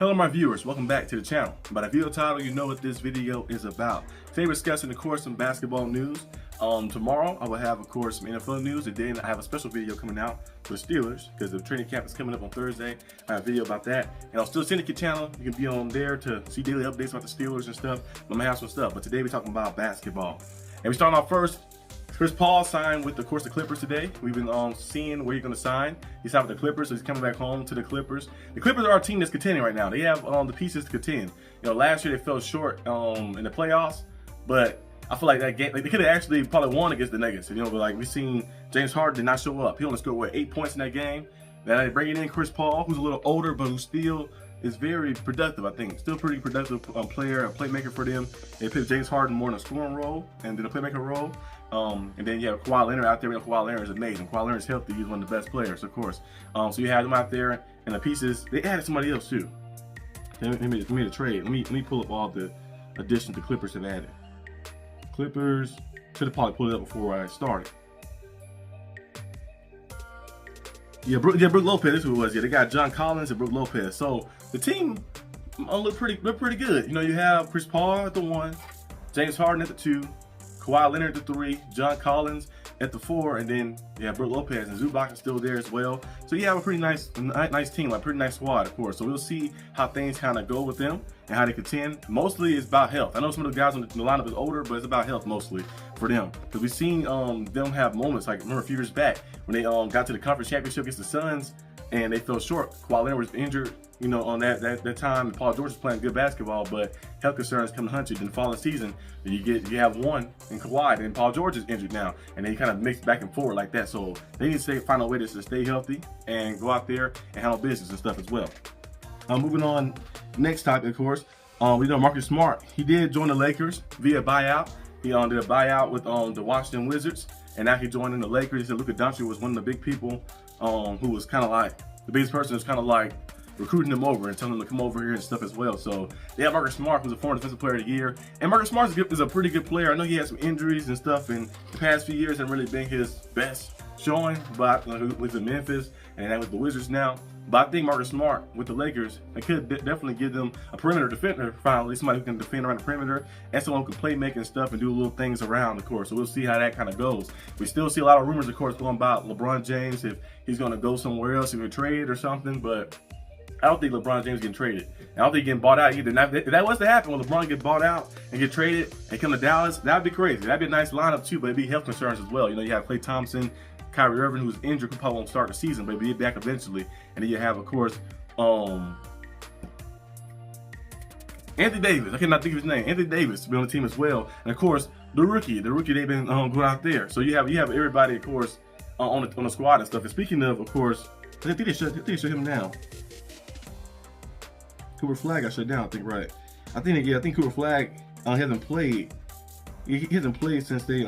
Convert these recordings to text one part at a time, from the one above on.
Hello my viewers, welcome back to the channel. By the video title, you know what this video is about. Today we're discussing, of course, some basketball news. Tomorrow I will have, of course, some NFL news, and then I have a special video coming out for the Steelers because the training camp is coming up on Thursday. I have a video about that. And on Still Syndicate channel, you can be on there to see daily updates about the Steelers and stuff. I'm gonna have some stuff, but today we're talking about basketball. And we start off first. Chris Paul signed with, of course, the Clippers today. We've been seeing where he's going to sign. He signed with the Clippers, so he's coming back home to the Clippers. The Clippers are a team that's contending right now. They have the pieces to contend. You know, last year they fell short in the playoffs, but I feel like that game, like they could have actually probably won against the Nuggets. You know, but like we've seen, James Harden did not show up. He only scored 8 points in that game. Then they bring in Chris Paul, who's a little older, but who still is very productive. I think still pretty productive player, a playmaker for them. They put James Harden more in a scoring role and then a playmaker role. And then you have Kawhi Leonard out there. Kawhi Leonard is amazing. Kawhi Leonard is healthy. He's one of the best players, of course. So you have them out there, and the pieces. They added somebody else too. They made a trade. Let me pull up all the additions the Clippers have added. Clippers should have probably pulled it up before I started. Yeah, Brook Lopez. That's who it was. Yeah, they got John Collins and Brook Lopez. So the team look pretty good. You know, you have Chris Paul at the 1, James Harden at the 2. Kawhi Leonard at the 3, John Collins at the 4, and then you have Brook Lopez and Zubac is still there as well. So you have a pretty nice team, like pretty nice squad, of course. So we'll see how things kind of go with them and how they contend. Mostly it's about health. I know some of the guys on the lineup is older, but it's about health mostly for them. Because we've seen them have moments, like remember a few years back when they got to the conference championship against the Suns and they fell short. Kawhi Leonard was injured, you know, on that time, and Paul George was playing good basketball, but health concerns come to hunt you. Then the following season, you have one in Kawhi, then Paul George is injured now, and they kind of mix back and forth like that. So they need to find a way to stay healthy and go out there and handle business and stuff as well. Moving on, next topic, of course, we know Marcus Smart. He did join the Lakers via buyout. He did a buyout with the Washington Wizards, and now he joined in the Lakers. He said Luka Doncic was one of the big people who was kind of like the biggest person who's kind of like recruiting them over and telling them to come over here and stuff as well. So they have Marcus Smart, who's a former Defensive Player of the Year. And Marcus Smart is a pretty good player. I know he had some injuries and stuff in the past few years, haven't really been his best showing, but with the Memphis and that with the Wizards now. But I think Marcus Smart with the Lakers, it could definitely give them a perimeter defender finally, somebody who can defend around the perimeter and someone who can play making stuff and do little things around, of course. So we'll see how that kind of goes. We still see a lot of rumors, of course, going about LeBron James, if he's going to go somewhere else, if he trade or something, but I don't think LeBron James getting traded. I don't think getting bought out either. Now, if that was to happen, when LeBron get bought out and get traded and come to Dallas, that'd be crazy. That'd be a nice lineup too, but it'd be health concerns as well. You know, you have Klay Thompson, Kyrie Irving, who's injured, who probably won't start the season, but he'll be back eventually. And then you have, of course, Anthony Davis. I cannot think of his name. Anthony Davis to be on the team as well. And of course, the rookie they've been going out there. So you have everybody, of course, on the squad and stuff. And speaking of course, I think they shut him down. Cooper Flag got shut down, I think, right? I think Cooper Flag hasn't played. He hasn't played since they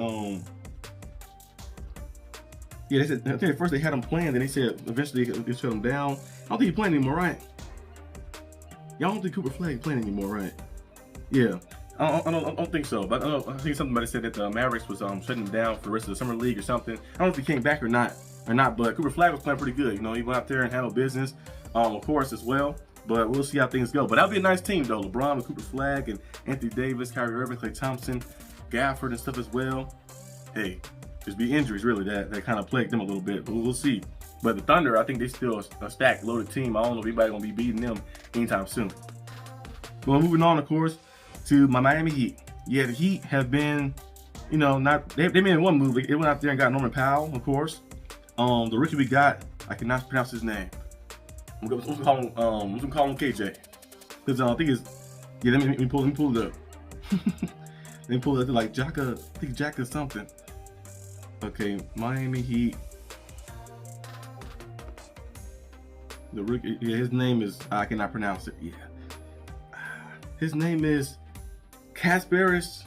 they said, I think at first they had him playing, then they said eventually they shut him down. I don't think he's playing anymore, right? Y'all don't think Cooper Flag is playing anymore, right? Yeah, I don't think so. But I think somebody said that the Mavericks was shutting him down for the rest of the summer league or something. I don't know if he came back or not. But Cooper Flag was playing pretty good. You know, he went out there and handled business, of course, as well. But we'll see how things go. But that'll be a nice team, though. LeBron with Cooper Flag and Anthony Davis, Kyrie Irving, Klay Thompson, Gafford and stuff as well. Hey, just be injuries, really, that kind of plagued them a little bit. But we'll see. But the Thunder, I think they still a stacked, loaded team. I don't know if anybody's going to be beating them anytime soon. Well, moving on, of course, to my Miami Heat. Yeah, the Heat have been, you know, they made one move. They went out there and got Norman Powell, of course. The rookie we got, I cannot pronounce his name. I'm gonna call him KJ, because I think it's let me pull it up. Let me pull it up like Jaka, I think Jaka something. Okay, Miami Heat. The rookie, yeah, his name is I cannot pronounce it. Yeah, his name is Kasparis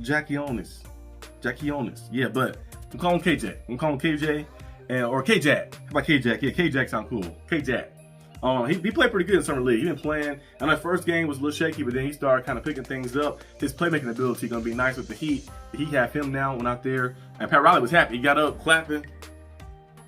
Jakionis. Yeah, but I'm calling him KJ. I'm calling him KJ. Or K-Jack. How about K-Jack? Yeah, K-Jack sound cool. K-Jack. He played pretty good in summer league. He been playing. And that first game was a little shaky, but then he started kind of picking things up. His playmaking ability gonna be nice with the Heat. The Heat have him now, went out there, and Pat Riley was happy. He got up clapping.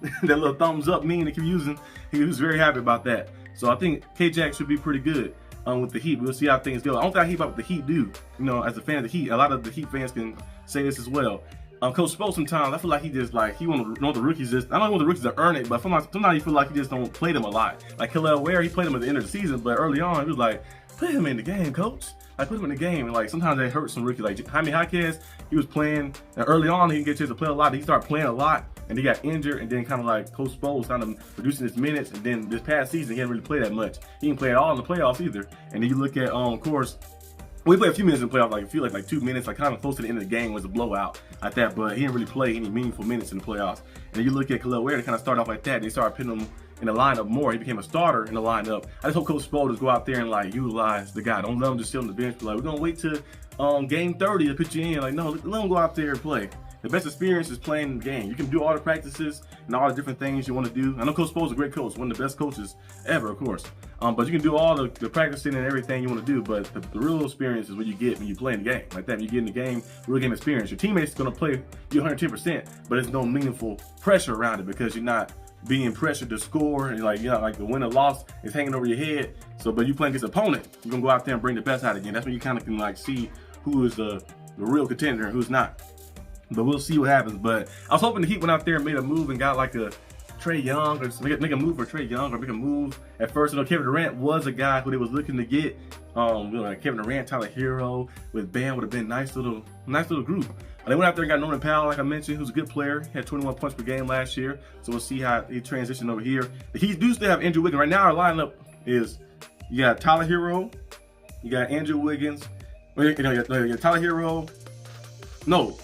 That little thumbs up meme they keep using. He was very happy about that. So I think K-Jack should be pretty good with the Heat. We'll see how things go. I don't think I hate about what the Heat do. You know, as a fan of the Heat, a lot of the Heat fans can say this as well. Coach Spo, sometimes I feel like he just like he want the rookies just. I don't want the rookies to earn it, but sometimes you feel like he just don't play them a lot. Like Hillel Ware, he played them at the end of the season, but early on he was like, put him in the game, coach. I put him in the game, and like sometimes that hurts some rookies. Like Jaime Jaquez, he was playing, and early on he didn't get a chance to play a lot. He started playing a lot, and he got injured, and then kind of like Coach Spo was kind of reducing his minutes, and then this past season he didn't really play that much. He didn't play at all in the playoffs either. And then you look at of course. We played a few minutes in the playoffs, like I feel like 2 minutes, like kind of close to the end of the game was a blowout like that, but he didn't really play any meaningful minutes in the playoffs. And then you look at Khalil Ware, they kind of started off like that, and they started putting him in the lineup more. He became a starter in the lineup. I just hope Coach Spo just go out there and like utilize the guy. Don't let him just sit on the bench. Like, we're gonna wait till game 30 to put you in. Like, no, let him go out there and play. The best experience is playing the game. You can do all the practices and all the different things you want to do. I know Coach Spo is a great coach, one of the best coaches ever, of course. But you can do all the practicing and everything you want to do. But the real experience is what you get when you play in the game. Like that, when you get in the game, real game experience. Your teammates are going to play you 110%, but there's no meaningful pressure around it because you're not being pressured to score. And like, you know, like the win or loss is hanging over your head. So, but you playing against an opponent, you're going to go out there and bring the best out again. That's when you kind of can like see who is the real contender and who's not. But we'll see what happens. But I was hoping the Heat went out there and made a move and got like a Trae Young, or make a move for Trae Young, or make a move. At first, you know, Kevin Durant was a guy who they was looking to get. You know, like Kevin Durant, Tyler Hero with Bam would have been nice little group. And they went out there and got Norman Powell, like I mentioned, who's a good player. He had 21 points per game last year. So we'll see how he transitioned over here. The Heat do still have Andrew Wiggins. Right now, our lineup is you got Tyler Hero, you got Andrew Wiggins, you got Tyler Hero. No.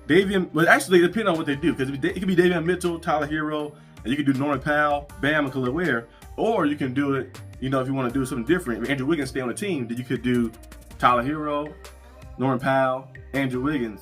Davian, well, actually, depending on what they do, because it could be Davian Mitchell, Tyler Hero, and you can do Norman Powell, Bam, and Khalil Ware, or you can do it, you know, if you want to do something different, if Andrew Wiggins stay on the team, then you could do Tyler Hero, Norman Powell, Andrew Wiggins,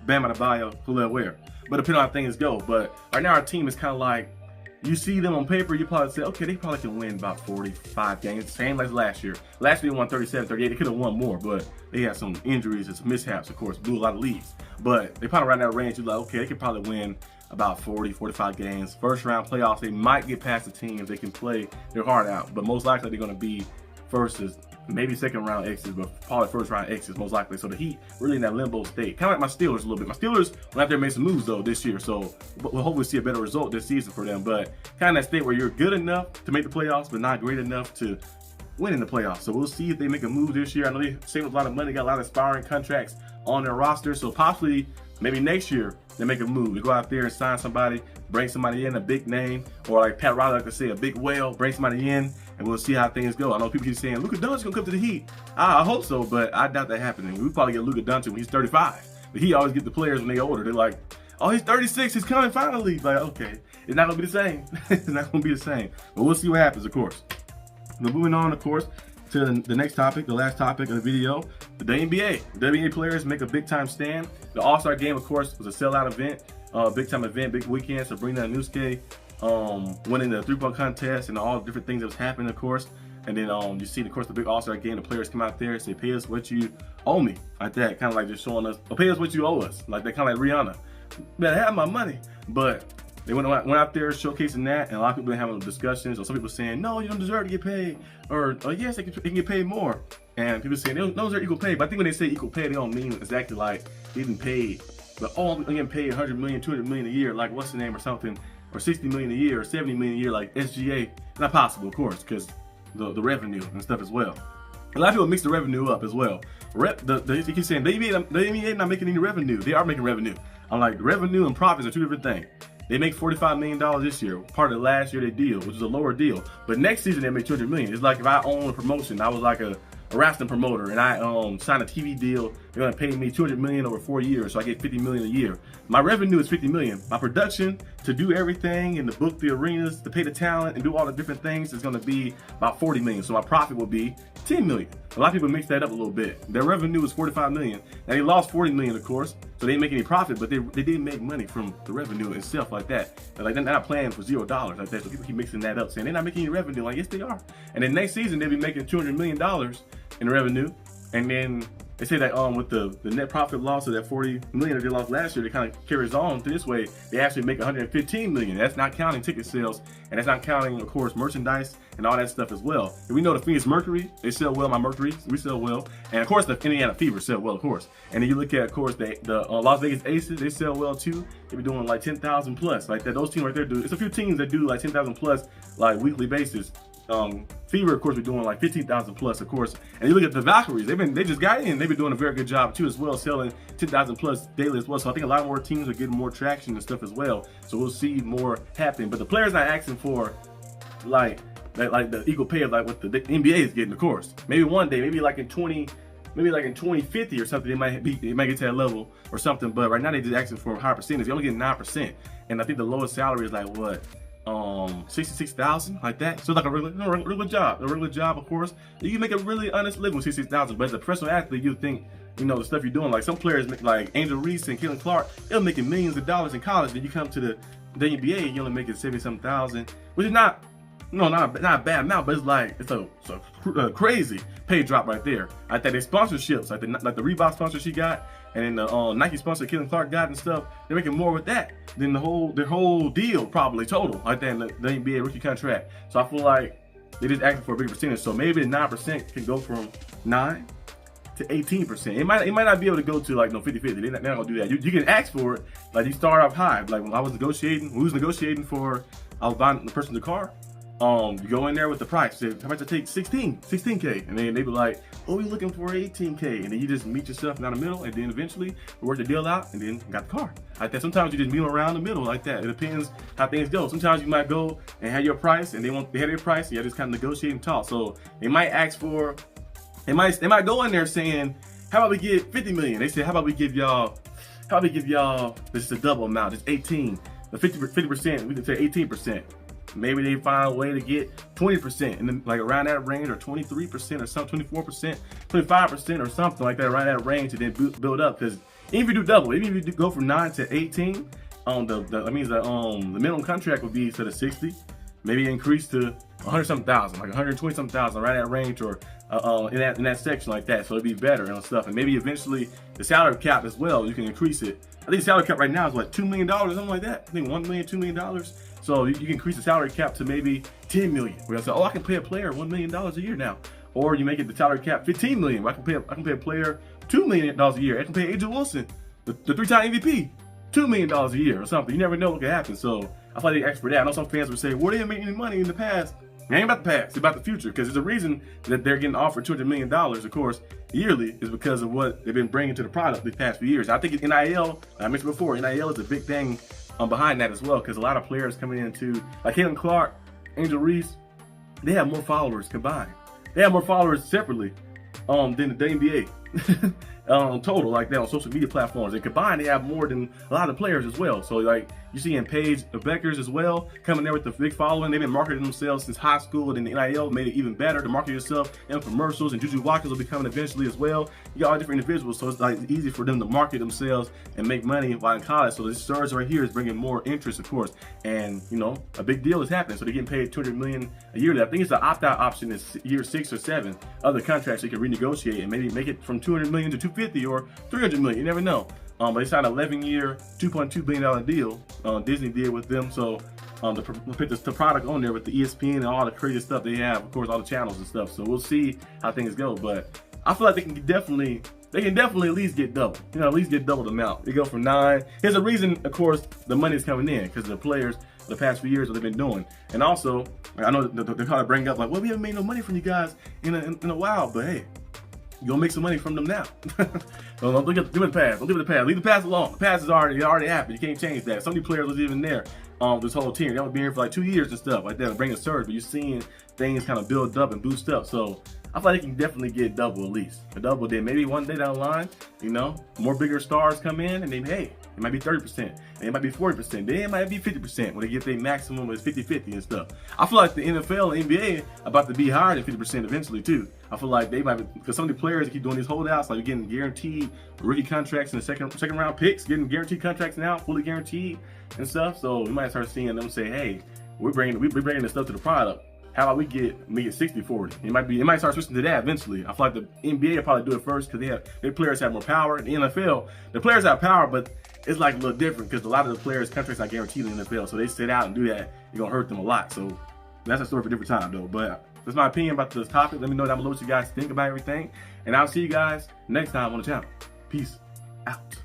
Bam Adebayo, Khalil Ware. But depending on how things go. But right now, our team is kind of like, you see them on paper, you probably say, okay, they probably can win about 45 games, same like last year. Last year they won 37, 38. They could have won more, but they had some injuries and some mishaps, of course, blew a lot of leads. But they probably right in that range, you're like, okay, they could probably win about 40, 45 games. First round playoffs, they might get past the teams. They can play their heart out, but most likely they're going to be first, maybe second round exits, but probably first round exits most likely. So the Heat really in that limbo state, kind of like my Steelers a little bit. My Steelers went out there and made some moves though this year, so we'll hopefully see a better result this season for them. But kind of that state where you're good enough to make the playoffs, but not great enough to win in the playoffs. So we'll see if they make a move this year. I know they saved a lot of money, got a lot of expiring contracts on their roster, so possibly maybe next year they make a move. They go out there and sign somebody, bring somebody in, a big name, or like Pat Riley like to say, a big whale, bring somebody in, and we'll see how things go. I know people keep saying, Luka Doncic's gonna come to the Heat. I hope so, but I doubt that happening. We'll probably get Luka Doncic when he's 35. But he always get the players when they older. They're like, oh, he's 36, he's coming finally. Like, okay, it's not gonna be the same. It's not gonna be the same. But we'll see what happens, of course. But moving on, of course, to the next topic, the last topic of the video, the WNBA. The WNBA players make a big-time stand. The All-Star Game, of course, was a sellout event, big-time event, big weekend. Sabrina Wnba winning the three-point contest and all the different things that was happening, of course. And then you see, of course, the big All-Star Game. The players come out there and say, "Pay us what you owe me," like that, kind of like just showing us, "Oh, pay us what you owe us," like that, kind of like Rihanna. Better have my money, but. They went out there showcasing that, and a lot of people been having discussions, or some people saying, no, you don't deserve to get paid, or yes, they can get paid more. And people saying, they don't deserve equal pay. But I think when they say equal pay, they don't mean exactly like getting paid. But, oh, I'm getting paid $100 million, $200 million a year, like what's the name or something, or $60 million a year, or $70 million a year, like SGA. Not possible, of course, because the revenue and stuff as well. A lot of people mix the revenue up as well. They keep saying, they ain't not making any revenue. They are making revenue. I'm like, revenue and profits are two different things. They make $45 million this year, part of the last year they deal, which is a lower deal. But next season they make $200 million. It's like if I own a promotion, I was like a wrestling promoter, and I signed a TV deal. They're gonna pay me $200 million over 4 years, so I get $50 million a year. My revenue is $50 million. My production to do everything and to book the arenas, to pay the talent and do all the different things is gonna be about $40 million. So my profit will be $10 million. A lot of people mix that up a little bit. Their revenue is $45 million. Now they lost $40 million, of course, so they didn't make any profit, but they did make money from the revenue itself like that. They're not playing for $0 like that. So people keep mixing that up, saying they're not making any revenue. Like, yes, they are. And then next season they'll be making $200 million in revenue, and then they say that with the net profit loss of that 40 million that they lost last year, it kind of carries on to this way. They actually make 115 million. That's not counting ticket sales, and that's not counting, of course, merchandise and all that stuff as well. And we know the Phoenix Mercury, they sell well. My Mercury, we sell well, and of course the Indiana Fever sell well, of course. And then you look at, of course, the Las Vegas Aces, they sell well too. They be doing like 10,000 plus, like that. Those teams right there do. It's a few teams that do like 10,000 plus, like weekly basis. Fever, of course, we're doing like 15,000 plus, of course. And you look at the Valkyries, they just got in. They've been doing a very good job too, as well, selling 10,000 plus daily as well. So I think a lot more teams are getting more traction and stuff as well. So we'll see more happening. But the players not asking for like the equal pay of like what the NBA is getting, of course. Maybe one day, maybe like in 2050 or something, they might get to that level or something. But right now they just asking for a higher percentage. They only get 9%, and I think the lowest salary is like what? 66,000, like that. So it's like a regular job. A regular job, of course. You can make a really honest living with 66,000. But as a professional athlete, you think, you know, the stuff you're doing. Like some players, like Angel Reese and Caitlin Clark, they're making millions of dollars in college. Then you come to the NBA, you're only making 70-something thousand, which is not a bad amount, but it's a crazy pay drop right there. I think their sponsorships, like the Reebok sponsor she got, and then the Nike sponsor Caitlin Clark got and stuff, they're making more with that than their whole deal probably total, like that in the NBA rookie contract. So I feel like they just asking for a bigger percentage. So maybe the 9% can go from 9 to 18%. It might not be able to go to like 50-50. They're not gonna do that. You can ask for it. Like you start off high. Like when I was negotiating for, I was buying the person's car. You go in there with the price. Say, how about to take 16K? And then they be like, oh, we're looking for 18K. And then you just meet yourself down the middle, and then eventually work the deal out, and then got the car. Like that. Sometimes you just meet around the middle like that. It depends how things go. Sometimes you might go and have your price, and they have their price, and you just kind of negotiate and talk. So they might ask for, they might go in there saying, how about we get 50 million? They say, how about we give y'all, this is a double amount, it's 18. The 50%, we can say 18%. Maybe they find a way to get 20%, and then like around that range, or 23% or something, 24%, 25% or something like that, around that range, and then build up. Because even if you do double, even if you go from 9 to 18, that means that the minimum contract would be instead of 60, maybe increase to 100-something thousand, like 120-something thousand, around that range, or in that section like that. So it'd be better and stuff. And maybe eventually the salary cap as well, you can increase it. I think the salary cap right now is what, $2 million, something like that. I think $1 million, $2 million. So you can increase the salary cap to maybe 10 million. Where I say, oh, I can pay a player $1 million a year now. Or you make it the salary cap 15 million. Where I can pay a player $2 million a year. I can pay Angel Wilson, the 3-time MVP, $2 million a year or something. You never know what could happen. So I thought they asked for that. I know some fans would say, well, they didn't make any money in the past. It ain't about the past, it's about the future. Because there's a reason that they're getting offered $200 million, of course, yearly, is because of what they've been bringing to the product these past few years. I think NIL, I mentioned before, NIL is a big thing behind that as well, because a lot of players coming into, like Caitlin Clark, Angel Reese, they have more followers combined. They have more followers separately than the NBA. Total, like that on social media platforms. And combined, they have more than a lot of players as well. So like you see in Paige Beckers as well, coming there with the big following. They've been marketing themselves since high school, and then the NIL made it even better to market yourself in commercials. And Juju Watkins will be coming eventually as well. You got all different individuals, so it's like easy for them to market themselves and make money while in college. So this surge right here is bringing more interest, of course. And you know, a big deal is happening. So they're getting paid $200 million a year. I think it's the opt-out option is year 6 or 7. Other contracts they can renegotiate and maybe make it from $200 million to $250 or $300 million. You never know. But they signed an 11-year, $2.2 billion deal. Disney did with them. So to put the product on there with the ESPN and all the crazy stuff they have, of course, all the channels and stuff. So we'll see how things go. But I feel like they can definitely at least get double. You know, at least get double the amount. They go from 9. Here's a reason, of course, the money's coming in, because the players the past few years what they've been doing. And also, I know they're kind of bring up like, well, we haven't made no money from you guys in a while, but hey, you're gonna make some money from them now. Don't give it the pass. Don't give it the pass. Leave the pass alone. The pass is already happened. You can't change that. Some of the players was even there this whole team. They only been here for like 2 years and stuff like that, bring a surge. But you're seeing things kind of build up and boost up. So I feel like they can definitely get double at least. A double, then maybe one day down the line, you know, more bigger stars come in, and then hey, it might be 30%, and it might be 40%, then it might be 50% when they get their maximum is 50-50 and stuff. I feel like the NFL and NBA about to be higher than 50% eventually too. I feel like they might be, because some of the players keep doing these holdouts, like getting guaranteed rookie contracts in the second round picks, getting guaranteed contracts now, fully guaranteed and stuff. So we might start seeing them say, hey, we're bringing this stuff to the product How about we get 60-40? It might start switching to that eventually. I feel like the NBA will probably do it first because their players have more power. In the NFL, the players have power, but it's like a little different because a lot of the players' contracts are guaranteed in the NFL, so they sit out and do that. It's gonna hurt them a lot. So that's a story for a different time, though. But that's my opinion about this topic. Let me know down below what you guys think about everything, and I'll see you guys next time on the channel. Peace out.